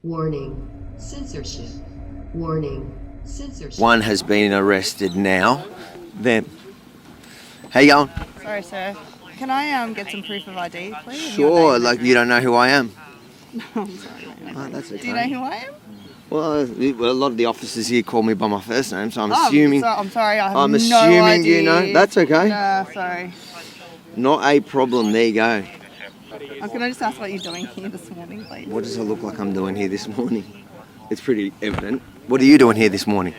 Warning, censorship. Warning, censorship. One has been arrested now. Then, how you going? Sorry, sir. Can I get some proof of ID, please? And your Sure, name, like you don't know who I am. I'm sorry, mate. Oh, that's okay. Do you know who I am? Well, a lot of the officers here call me by my first name, so I'm Oh, assuming. I'm sorry, I have I'm no assuming idea. you know. That's okay. No, sorry. Not a problem. There you go. Can I just ask what you're doing here this morning, please? What does it look like I'm doing here this morning? It's pretty evident. What are you doing here this morning?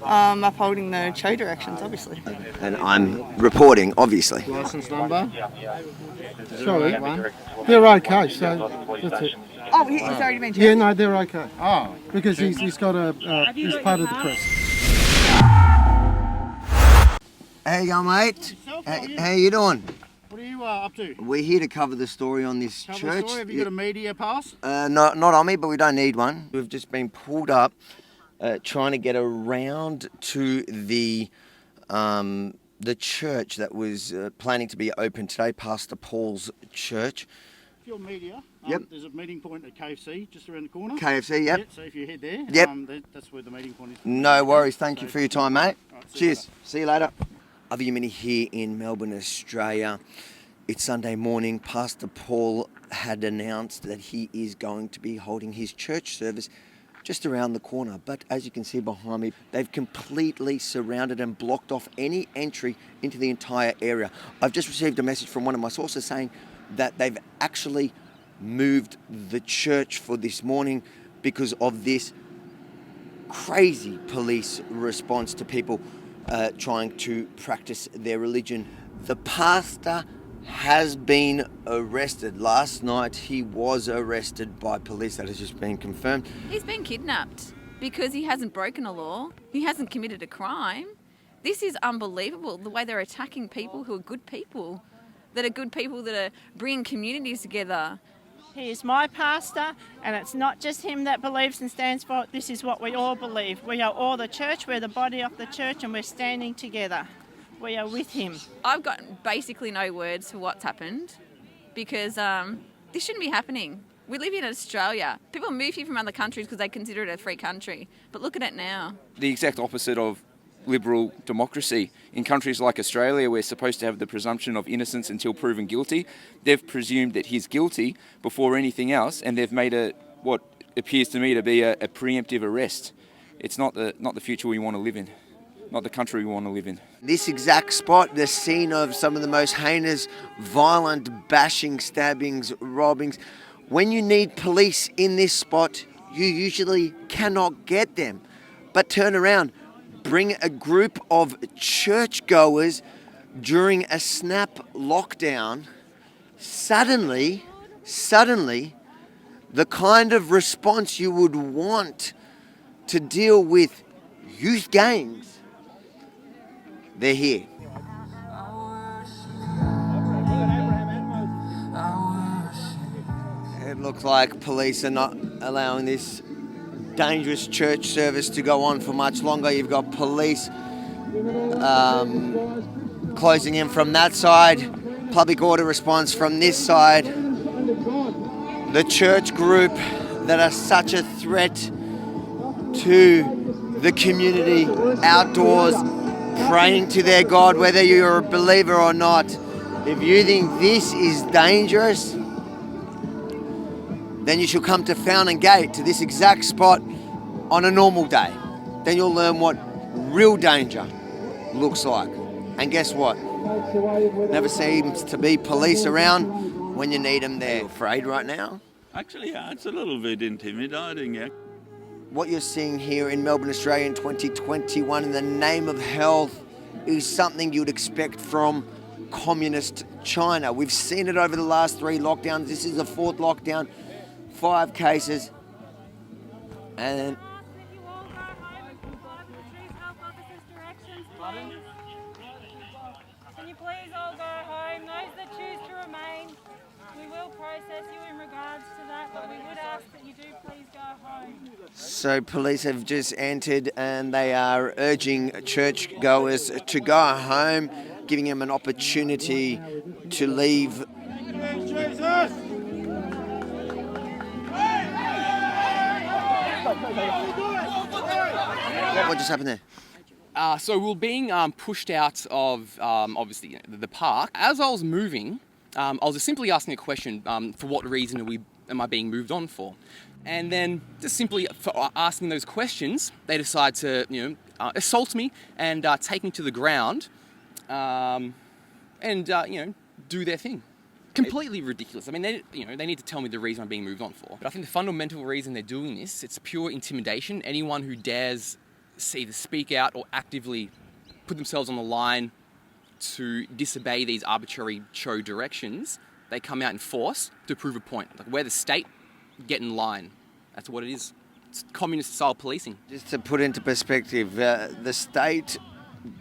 Upholding the show directions, obviously. And I'm reporting, obviously. License number. Sorry, they're okay. So that's it. Oh, he's already mentioned. Yeah, no, they're okay. Oh, because he's got he's part of the press. How you going, mate? How you doing? What are you up to? We're here to cover the story on this church. Have you got a media pass? Not on me, but we don't need one. We've just been pulled up trying to get around to the church that was planning to be open today, Pastor Paul's church. If you're media, Yep. there's a meeting point at KFC just around the corner. KFC, yep. Yeah, so if you head there, Yep. That's where the meeting point is. No worries. Thank you for your time, mate. Alright, see you Cheers. See you later. Other Yemeni here in Melbourne, Australia. It's Sunday morning. Pastor Paul had announced that he is going to be holding his church service just around the corner. But as you can see behind me, they've completely surrounded and blocked off any entry into the entire area. I've just received a message from one of my sources saying that they've actually moved the church for this morning because of this crazy police response to people trying to practice their religion. The pastor has been arrested. Last night he was arrested by police. That has just been confirmed. He's been kidnapped because he hasn't broken a law. He hasn't committed a crime. This is unbelievable, the way they're attacking people who are good people, that are bringing communities together. He is my pastor, and it's not just him that believes and stands for it. This is what we all believe. We are all the church, we're the body of the church, and we're standing together. We are with him. I've got basically no words for what's happened because this shouldn't be happening. We live in Australia. People move here from other countries because they consider it a free country. But look at it now. The exact opposite of liberal democracy. In countries like Australia, we're supposed to have the presumption of innocence until proven guilty. They've presumed that he's guilty before anything else, and they've made what appears to me to be a preemptive arrest. It's not the future we want to live in, not the country we want to live in. This exact spot, the scene of some of the most heinous, violent bashing, stabbings, robbings. When you need police in this spot, you usually cannot get them. But turn around, bring a group of churchgoers during a snap lockdown. Suddenly, the kind of response you would want to deal with youth gangs, they're here. It looks like police are not allowing this dangerous church service to go on for much longer. You've got police closing in from that side, public order response from this side. The church group that are such a threat to the community outdoors, praying to their God, whether you're a believer or not. If you think this is dangerous, then you should come to Fountain Gate, to this exact spot, on a normal day. Then you'll learn what real danger looks like. And guess what? Never seems to be police around when you need them there. Afraid right now? Actually, yeah, it's a little bit intimidating, yeah. What you're seeing here in Melbourne, Australia in 2021 in the name of health is something you'd expect from communist China. We've seen it over the last 3 lockdowns. This is the 4th lockdown. 5 cases, and Can you please all go home? Those that choose to remain, we will process you in regards to that, but we would ask that you do please go home. So police have just entered and they are urging churchgoers to go home, giving them an opportunity to leave. Jesus! What just happened there? So we were being pushed out of, obviously, the park. As I was moving, I was just simply asking a question, for what reason am I being moved on for? And then just simply for asking those questions, they decide to, assault me and take me to the ground and, do their thing. Completely ridiculous. I mean, they need to tell me the reason I'm being moved on for. But I think the fundamental reason they're doing this, it's pure intimidation. Anyone who dares either speak out or actively put themselves on the line to disobey these arbitrary show directions, they come out in force to prove a point. Like, we're the state, get in line. That's what it is. It's communist-style policing. Just to put into perspective, the state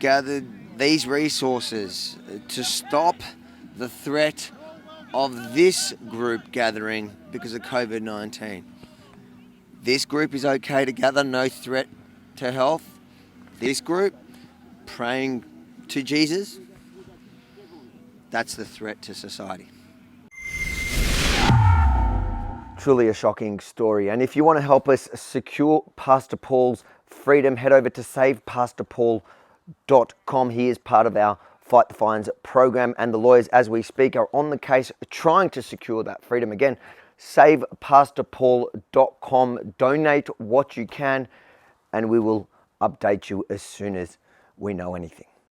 gathered these resources to stop the threat of this group gathering because of COVID-19. This group is okay to gather, no threat to health. This group, praying to Jesus, that's the threat to society. Truly a shocking story. And if you want to help us secure Pastor Paul's freedom, head over to savepastorpaul.com. He is part of our Fight the Fines program, and the lawyers, as we speak, are on the case trying to secure that freedom. Again, savepastorpaul.com. Donate what you can, and we will update you as soon as we know anything.